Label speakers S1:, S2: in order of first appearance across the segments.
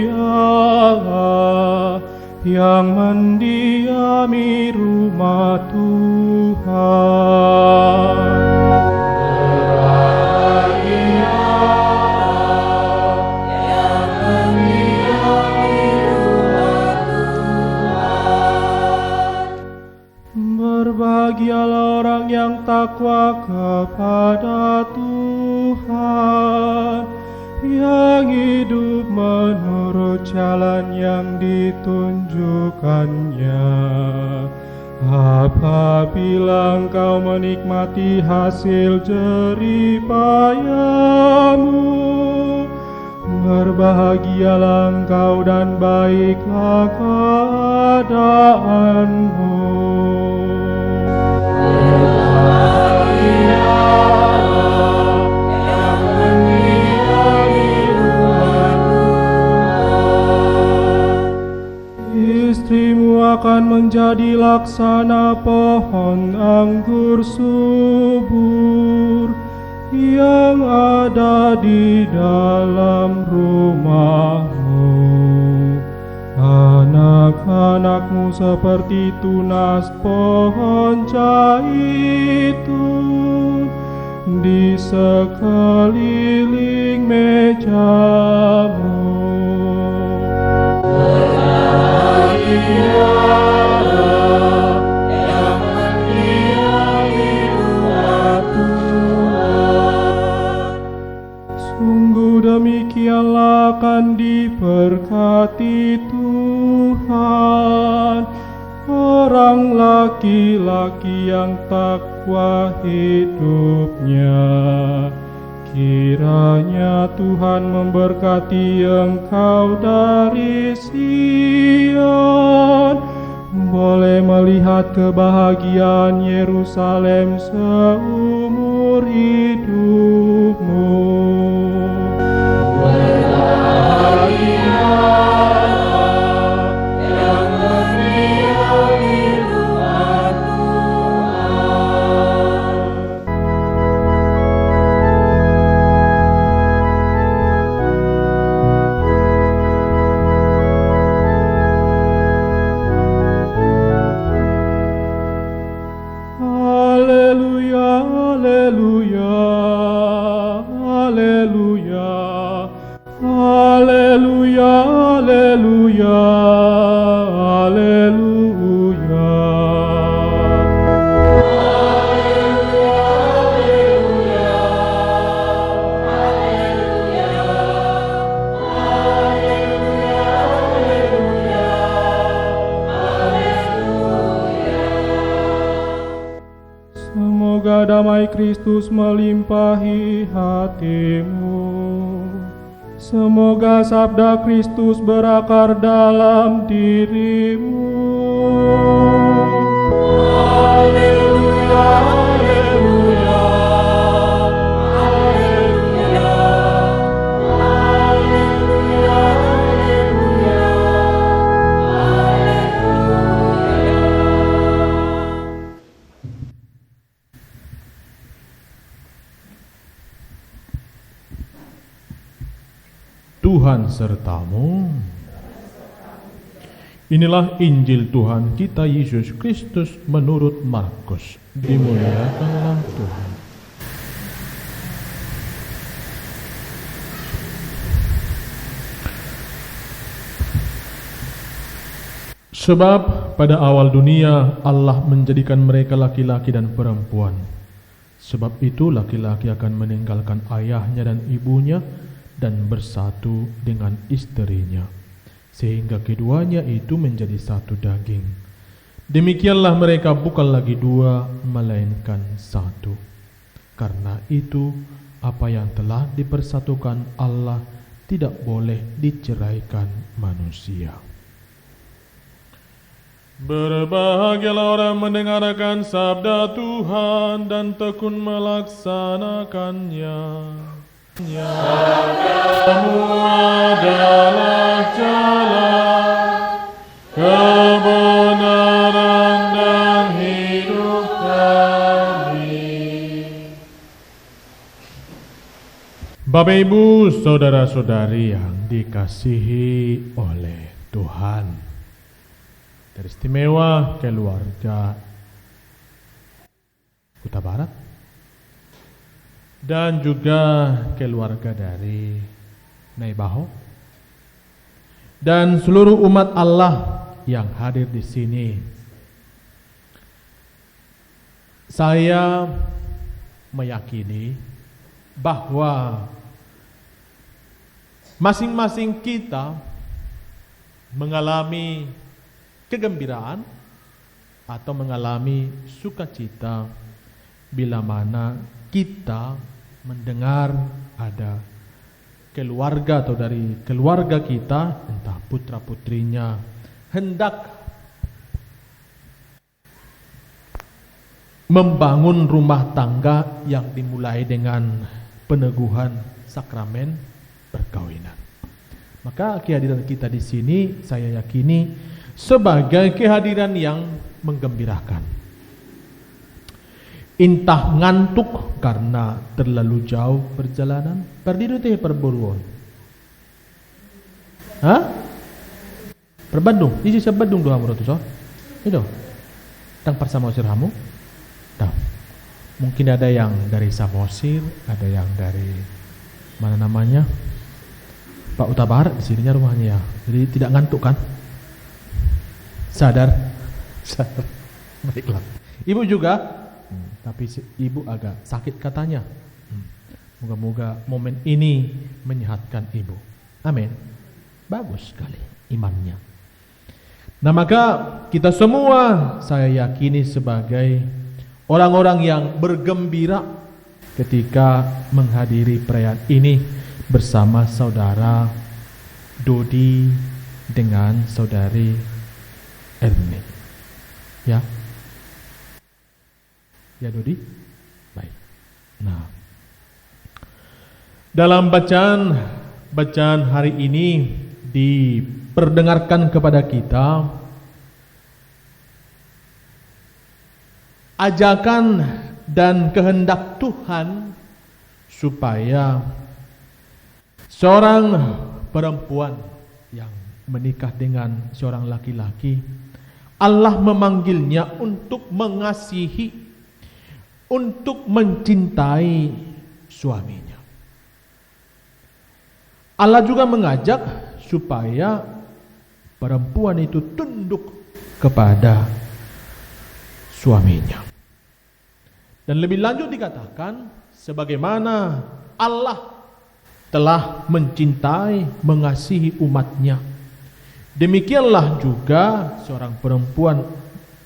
S1: Allah yang mendiami rumah Tuhan. Berbahagialah orang yang takwa kepada Tuhan, yang hidup menurut jalan yang ditunjukkannya. Apabila engkau menikmati hasil jerih payahmu, berbahagialah engkau dan baiklah keadaanmu. Istrimu akan menjadi laksana pohon anggur subur yang ada di dalam rumahmu. Anak-anakmu seperti tunas pohon zaitun di sekeliling mejamu. Sungguh demikianlah akan diberkati Tuhan orang laki-laki yang takwa hidupnya. Kiranya Tuhan memberkati engkau dari Sion, boleh melihat kebahagiaan Yerusalem seumur hidupmu. Semoga damai Kristus melimpahi hatimu. Semoga sabda Kristus berakar dalam dirimu. Haleluya, haleluya, haleluya, haleluya, haleluya, haleluya.
S2: Tuhan sertamu. Inilah Injil Tuhan kita Yesus Kristus menurut Markus. Dimuliakanlah Tuhan. Sebab pada awal dunia Allah menjadikan mereka laki-laki dan perempuan. Sebab itu laki-laki akan meninggalkan ayahnya dan ibunya dan bersatu dengan istrinya, sehingga keduanya itu menjadi satu daging. Demikianlah mereka bukan lagi dua, melainkan satu. Karena itu, apa yang telah dipersatukan Allah tidak boleh diceraikan manusia. Berbahagialah orang mendengarkan sabda Tuhan dan tekun melaksanakannya. Sabdamu adalah jalan, kebenaran dan hidup kami. Bapak Ibu, saudara-saudari yang dikasihi oleh Tuhan, teristimewa keluarga Kuta Barat dan juga keluarga dari Naibaho dan seluruh umat Allah yang hadir di sini. Saya meyakini bahwa masing-masing kita mengalami kegembiraan atau mengalami sukacita bila mana kita mendengar ada keluarga atau dari keluarga kita, entah putra-putrinya, hendak membangun rumah tangga yang dimulai dengan peneguhan sakramen perkawinan. Maka kehadiran kita di sini saya yakini sebagai kehadiran yang menggembirakan. Entah ngantuk karena terlalu jauh perjalanan, perdido teh perburuan. Hah? Perbandung, isi sebandung doa menurut so. Itu. Tang persama sirhamu. Tahu. Mungkin ada yang dari Samosir, ada yang dari mana namanya? Pak Utabar di sininya rumahnya ya. Jadi tidak ngantuk kan? Sadar. Sadar. Baiklah. Ibu juga, tapi ibu agak sakit katanya. Moga-moga momen ini menyehatkan ibu. Amin. Bagus sekali imannya. Nah, maka kita semua saya yakini sebagai orang-orang yang bergembira ketika menghadiri perayaan ini bersama saudara Dodi dengan saudari Erni. Ya. Ya Dodi? Baik. Nah, dalam bacaan hari ini diperdengarkan kepada kita ajakan dan kehendak Tuhan supaya seorang perempuan yang menikah dengan seorang laki-laki, Allah memanggilnya untuk mengasihi, untuk mencintai suaminya. Allah juga mengajak supaya perempuan itu tunduk kepada suaminya. Dan lebih lanjut dikatakan sebagaimana Allah telah mencintai, mengasihi umatnya, demikianlah juga seorang perempuan,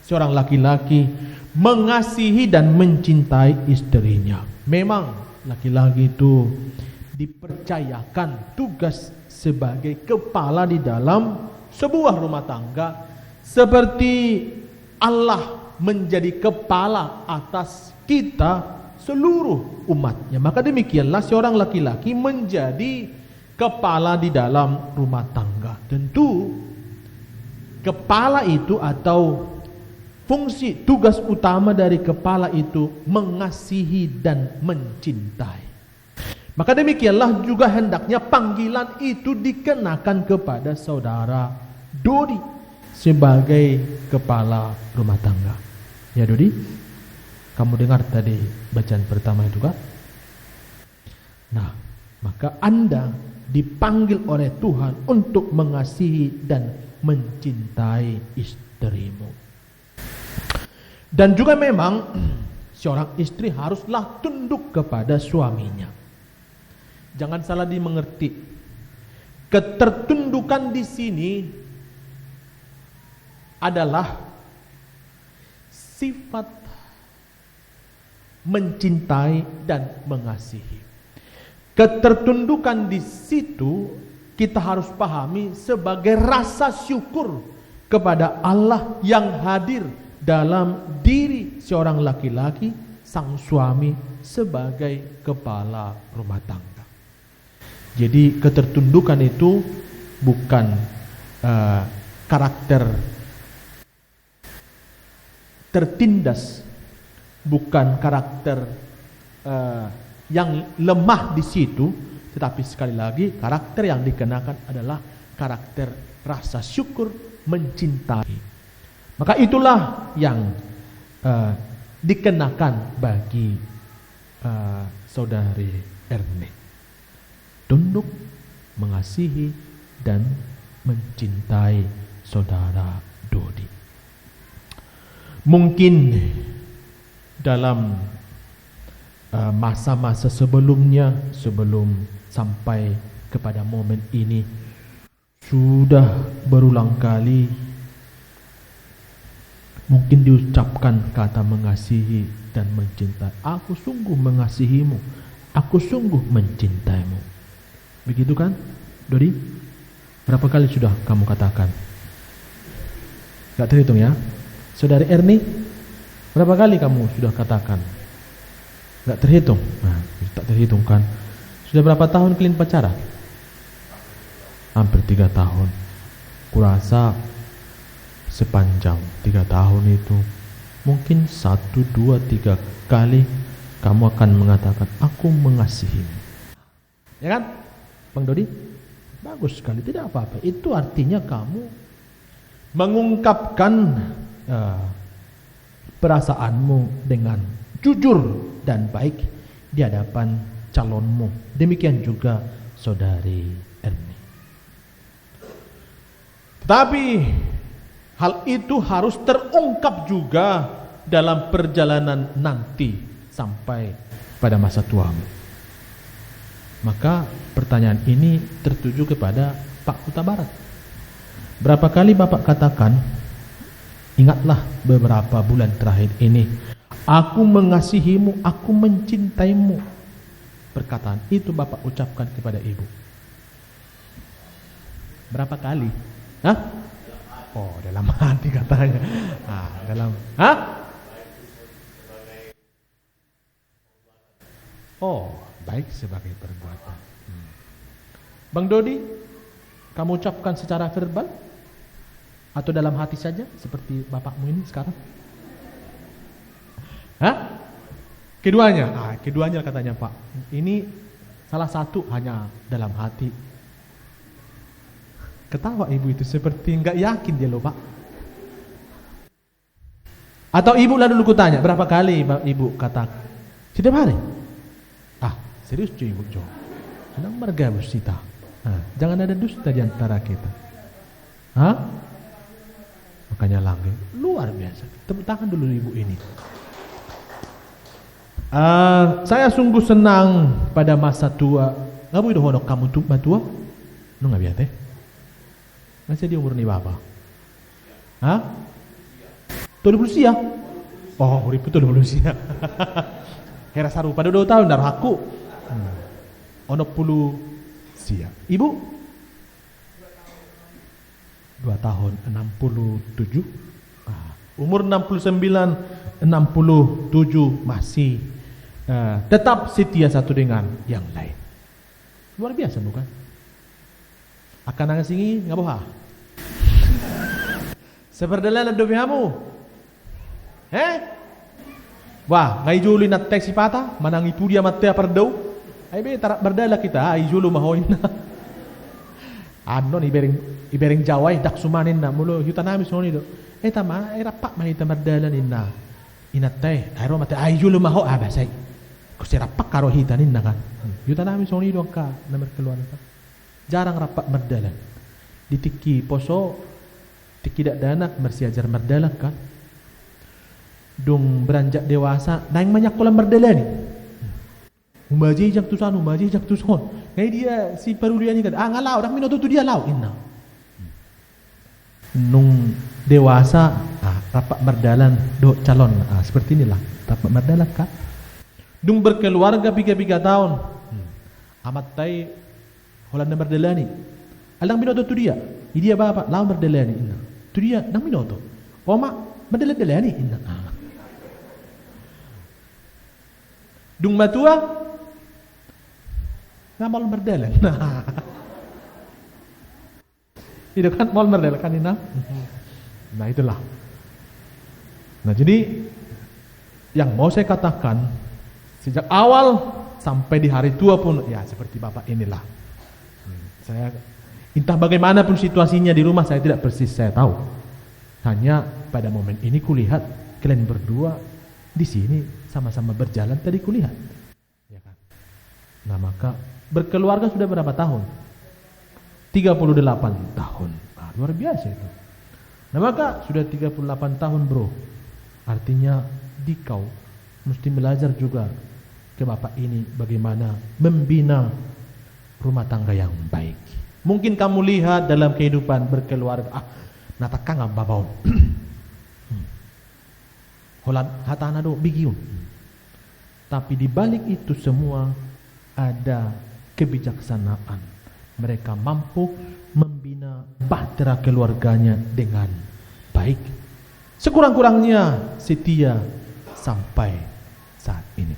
S2: seorang laki-laki mengasihi dan mencintai istrinya. Memang laki-laki itu dipercayakan tugas sebagai kepala di dalam sebuah rumah tangga, seperti Allah menjadi kepala atas kita seluruh umatnya. Maka demikianlah seorang laki-laki menjadi kepala di dalam rumah tangga. Tentu kepala itu atau fungsi tugas utama dari kepala itu mengasihi dan mencintai. Maka demikianlah juga hendaknya panggilan itu dikenakan kepada saudara Dodi sebagai kepala rumah tangga. Ya Dodi, kamu dengar tadi bacaan pertama itu kan? Nah, maka Anda dipanggil oleh Tuhan untuk mengasihi dan mencintai istrimu. Dan juga memang seorang istri haruslah tunduk kepada suaminya. Jangan salah dimengerti. Ketertundukan di sini adalah sifat mencintai dan mengasihi. Ketertundukan di situ kita harus pahami sebagai rasa syukur kepada Allah yang hadir dalam diri seorang laki-laki, sang suami sebagai kepala rumah tangga. Jadi ketertundukan itu bukan karakter tertindas, bukan karakter yang lemah di situ, Tetapi sekali lagi karakter yang dikenakan adalah karakter rasa syukur, mencintai. Maka itulah yang dikenakan bagi saudari Erne. Tunduk, mengasihi, dan mencintai saudara Dodi. Mungkin dalam masa-masa sebelumnya, sebelum sampai kepada momen ini, sudah berulang kali mungkin diucapkan kata mengasihi dan mencintai. Aku sungguh mengasihimu, aku sungguh mencintaimu. Begitu kan, Dodi? Berapa kali sudah kamu katakan? Gak terhitung ya. Saudari Erni, berapa kali kamu sudah katakan? Gak terhitung. Nah, tak terhitung kan. Sudah berapa tahun kalian pacaran? Hampir 3 tahun. Kurasa sepanjang 3 tahun itu mungkin 1, 2, 3 kali kamu akan mengatakan aku mengasihimu. Ya kan, Bang Dodi? Bagus sekali, tidak apa-apa. Itu artinya kamu mengungkapkan perasaanmu dengan jujur dan baik di hadapan calonmu. Demikian juga saudari Erni. Tetapi hal itu harus terungkap juga dalam perjalanan nanti sampai pada masa tuamu. Maka pertanyaan ini tertuju kepada Pak Kuta Barat. Berapa kali Bapak katakan, ingatlah beberapa bulan terakhir ini, aku mengasihimu, aku mencintaimu. Perkataan itu Bapak ucapkan kepada Ibu. Berapa kali? Hah? Oh, dalam hati katanya. Oh, baik sebagai perbuatan. Bang Dodi, kamu ucapkan secara verbal atau dalam hati saja seperti bapakmu ini sekarang? Hah? Keduanya? Keduanya katanya Pak. Ini salah satu hanya dalam hati. Ketawa ibu itu seperti nggak yakin dia loh Pak. Atau ibu lalu kutanya berapa kali ibu kata setiap hari? Serius cuy ibu Jo. Senang marga bersita. Jangan ada dusta di antara kita. Makanya langgeng luar biasa. Tepuk tangan dulu ibu ini. Saya sungguh senang pada masa tua. Ngabu itu honok kamu tuh tua? Nu nggak biasa? Masih di umur ni bapa? Tuh sia? Oh, uripu tuh sia. Hera saru pada 2 tahun darah aku. Ono puluh sia. Ibu 2 tahun 67. Umur 69 67 masih tetap setia satu dengan yang lain. Luar biasa bukan? Akan nangis ini nggak boha. Seperdalan do bihamu. Wah, ngai juli nat tek sipata, manang itu dia mate perdau. Ay be tarak berdala kita, ay julu mahoin na. Ano ni ibereng jaway dak sumanin na mulo yuta nami soni do. Tama ay rapak mahita berdala ninna. Inatay, ay ro mate ay julu maho basay. Kusi rapak karo hitanin na kan. Yuta nami soni do ka na merkeluar ka. Jarang rapak berdala. Ditiki poso tiki dak danak mersiajar berdala kan. Dung beranjak dewasa, naing banyak kolam berdala ni. Umaji jak tusan. Ngai dia si peruliannya kan, ngalau, dak minoto tu dia lau inna. Nung dewasa, rapat berdalan do calon, seperti inilah rapat berdalan kak. Dung berkeluarga 3 tahun, amat tai Holanda berdalani. Alang minoto tu dia bapak lau berdalani inna. Tu dia nang minoto. Oma berdalani inna. Dung matua ngamal berdalan. Itu kan mal berdalan kan Ina. Nah itulah. Nah jadi yang mau saya katakan sejak awal sampai di hari tua pun ya seperti Bapak inilah. Saya entah bagaimanapun situasinya di rumah saya tidak persis saya tahu. Hanya pada momen ini kulihat kalian berdua di sini sama-sama berjalan tadi kulihat. Ya kan? Nah, maka berkeluarga sudah berapa tahun? 38 tahun. Nah, luar biasa itu. Nah, maka sudah 38 tahun, Bro. Artinya dikau mesti belajar juga ke Bapak ini bagaimana membina rumah tangga yang baik. Mungkin kamu lihat dalam kehidupan berkeluarga, natakang ang babaw. Holan hatana do bigiun. Tapi di balik itu semua ada kebijaksanaan. Mereka mampu membina bahtera keluarganya dengan baik. Sekurang-kurangnya setia sampai saat ini.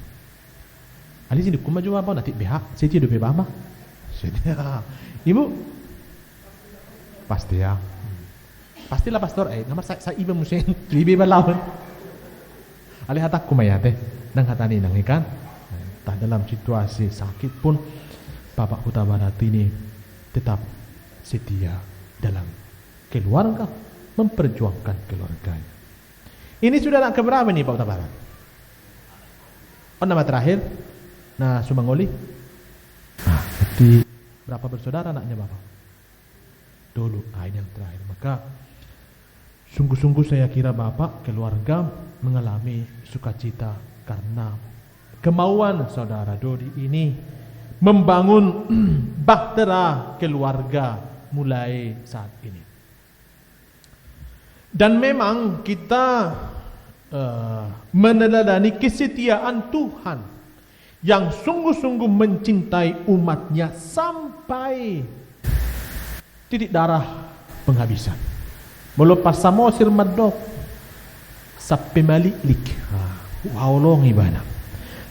S2: Ali sini kumaju apa nanti BH setia do BH apa? Setia. Ibu pasti ya. Pastilah pastor nomor saya ibu musim ibu lawan. Ali hatak kumayate nang hatani nang ikan. Entah dalam situasi sakit pun Bapak Huta Barat ini tetap setia dalam keluarga, memperjuangkan keluarganya. Ini sudah anak keberapa nih Pak Huta Barat? Oh, nama terakhir? Nah, Sumangoli? Nah, berarti berapa bersaudara anaknya Bapak? Dulu, ini yang terakhir. Maka sungguh-sungguh saya kira Bapak, keluarga mengalami sukacita karena kemauan saudara Dodi ini membangun bahtera keluarga mulai saat ini. Dan memang kita meneladani kesetiaan Tuhan yang sungguh-sungguh mencintai umatnya sampai titik darah penghabisan. Melepas samosir madok sampai maliklik. Wow long ibana.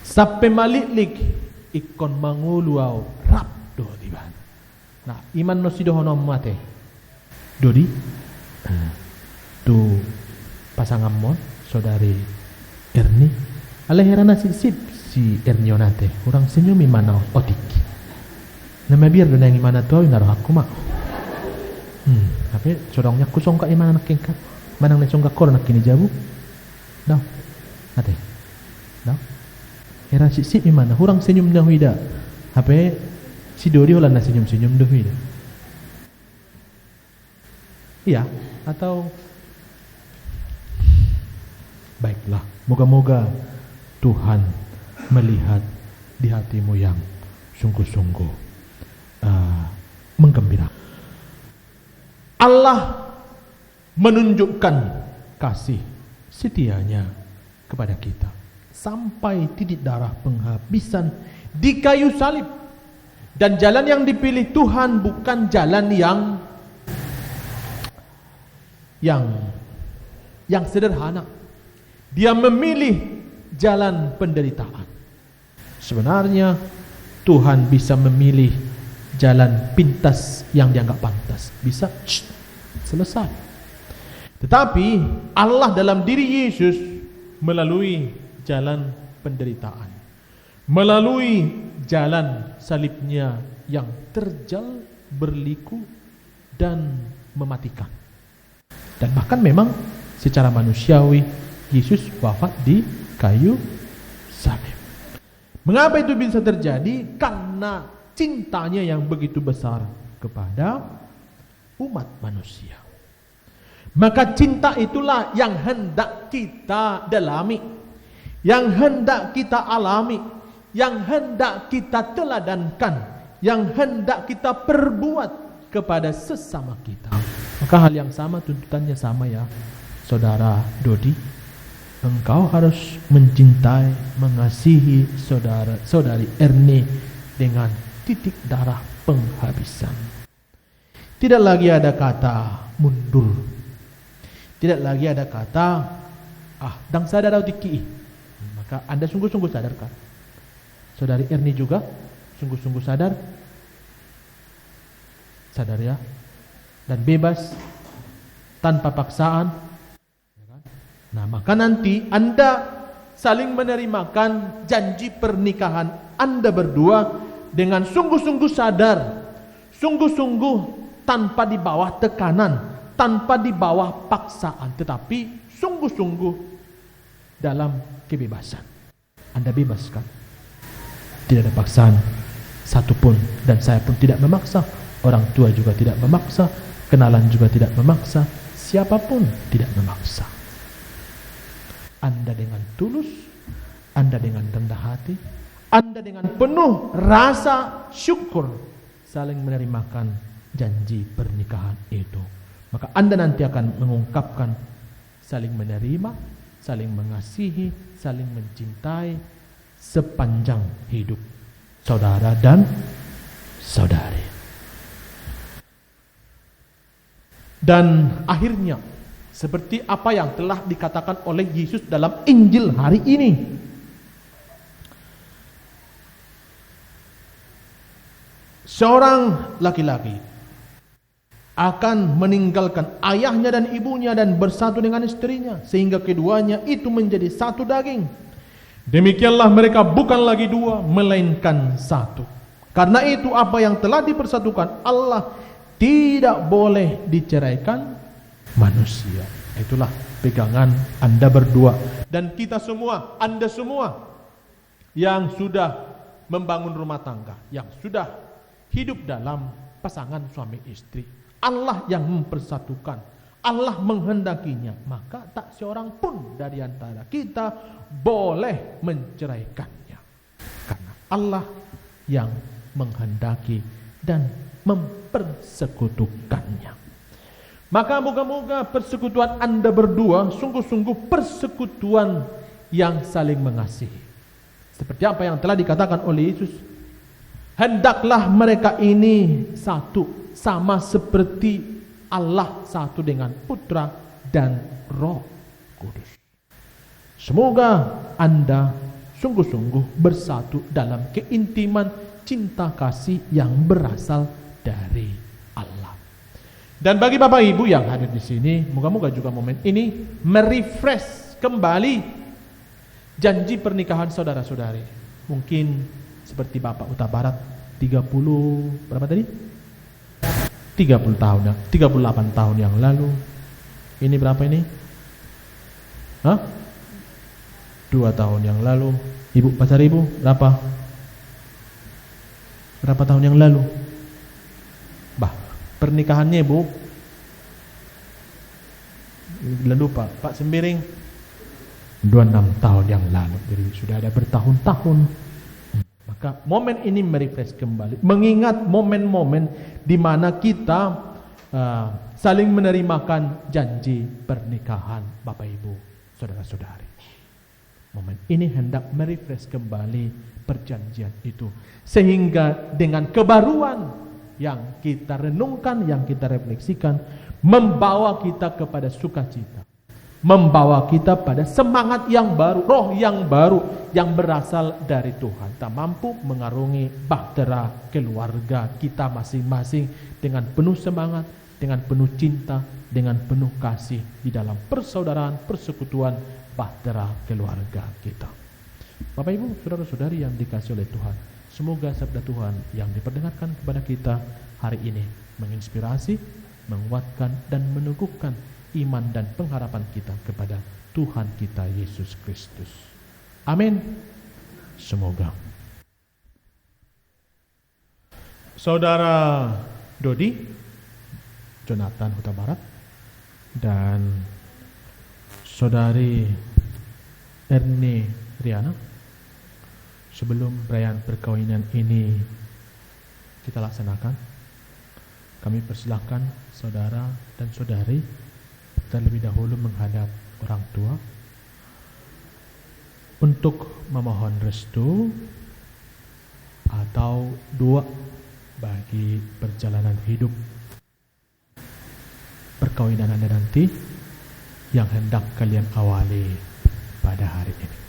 S2: Sampai maliklik ikon manguluaw rap do ibana. Nah, iman no sidohono mate. Dodi tu pasangan mon saudari Erni alehirana sip si Ernionate orang senyum imana otik nama biar do nang imana tuh naruh aku mak tapi sorongnya kusong ka imana nak kengkat manang nesong ka kor nak kini jabu dah ate dah era sip imana orang senyum dah huida hape si Dodi holan na senyum dah huida iya atau baiklah, moga-moga Tuhan melihat di hatimu yang sungguh-sungguh menggembirakan. Allah menunjukkan kasih setianya kepada kita sampai titik darah penghabisan di kayu salib. Dan jalan yang dipilih Tuhan bukan jalan yang sederhana. Dia memilih jalan penderitaan. Sebenarnya Tuhan bisa memilih jalan pintas yang dianggap pantas. Bisa selesai. Tetapi Allah dalam diri Yesus melalui jalan penderitaan. Melalui jalan salibnya yang terjal, berliku dan mematikan. Dan bahkan memang secara manusiawi Yesus wafat di kayu salib. Mengapa itu bisa terjadi? Karena cintanya yang begitu besar kepada umat manusia. Maka cinta itulah yang hendak kita dalami, yang hendak kita alami, yang hendak kita teladankan, yang hendak kita perbuat kepada sesama kita. Maka hal yang sama, tuntutannya sama ya, saudara Dodi. Engkau harus mencintai, mengasihi saudari Erni dengan titik darah penghabisan. Tidak lagi ada kata mundur. Tidak lagi ada kata dang sadar atau tiki. Maka Anda sungguh-sungguh sadarkan. Saudari Erni juga sungguh-sungguh sadar. Sadar ya. Dan bebas tanpa paksaan. Nah, maka nanti Anda saling menerimakan janji pernikahan Anda berdua dengan sungguh-sungguh sadar, sungguh-sungguh tanpa di bawah tekanan, tanpa di bawah paksaan, tetapi sungguh-sungguh dalam kebebasan. Anda bebas kan? Tidak ada paksaan satupun, dan saya pun tidak memaksa. Orang tua juga tidak memaksa, kenalan juga tidak memaksa, siapapun tidak memaksa. Anda dengan tulus, Anda dengan rendah hati, Anda dengan penuh rasa syukur saling menerimakan janji pernikahan itu. Maka Anda nanti akan mengungkapkan saling menerima, saling mengasihi, saling mencintai sepanjang hidup saudara dan saudari. Dan akhirnya seperti apa yang telah dikatakan oleh Yesus dalam Injil hari ini, seorang laki-laki akan meninggalkan ayahnya dan ibunya dan bersatu dengan istrinya, sehingga keduanya itu menjadi satu daging. Demikianlah mereka bukan lagi dua, melainkan satu. Karena itu apa yang telah dipersatukan Allah tidak boleh diceraikan manusia. Itulah pegangan Anda berdua dan kita semua, Anda semua yang sudah membangun rumah tangga, yang sudah hidup dalam pasangan suami istri. Allah yang mempersatukan, Allah menghendakinya, maka tak seorang pun dari antara kita boleh menceraikannya. Karena Allah yang menghendaki dan mempersekutukannya. Maka moga-moga persekutuan Anda berdua sungguh-sungguh persekutuan yang saling mengasihi. Seperti apa yang telah dikatakan oleh Yesus, hendaklah mereka ini satu, sama seperti Allah satu dengan Putra dan Roh Kudus. Semoga Anda sungguh-sungguh bersatu dalam keintiman cinta kasih yang berasal dari Allah. Dan bagi Bapak Ibu yang hadir di sini, moga-moga juga momen ini merefresh kembali janji pernikahan saudara-saudari. Mungkin seperti Bapak Huta Barat 30 berapa tadi? 30 tahun, 38 tahun yang lalu. Ini berapa ini? 2 tahun yang lalu. Ibu pacar ibu berapa? Berapa tahun yang lalu? Pernikahannya Bu, lupa Pak Sembiring, 26 tahun yang lalu. Jadi sudah ada bertahun-tahun. Maka momen ini merefresh kembali, mengingat momen-momen di mana kita saling menerimakan janji pernikahan Bapak Ibu, saudara-saudari. Momen ini hendak merefresh kembali perjanjian itu, sehingga dengan kebaruan yang kita renungkan, yang kita refleksikan, membawa kita kepada sukacita, membawa kita pada semangat yang baru, roh yang baru yang berasal dari Tuhan. Tak mampu mengarungi bahtera keluarga kita masing-masing dengan penuh semangat, dengan penuh cinta, dengan penuh kasih di dalam persaudaraan, persekutuan bahtera keluarga kita. Bapak Ibu, saudara-saudari yang dikasihi oleh Tuhan, semoga sabda Tuhan yang diperdengarkan kepada kita hari ini menginspirasi, menguatkan, dan meneguhkan iman dan pengharapan kita kepada Tuhan kita Yesus Kristus. Amin. Semoga. Saudara Dodi, Jonathan Huta Barat, dan Saudari Erne Riana, sebelum perayaan perkawinan ini kita laksanakan, kami persilahkan saudara dan saudari terlebih dahulu menghadap orang tua untuk memohon restu atau doa bagi perjalanan hidup perkawinan Anda nanti yang hendak kalian awali pada hari ini.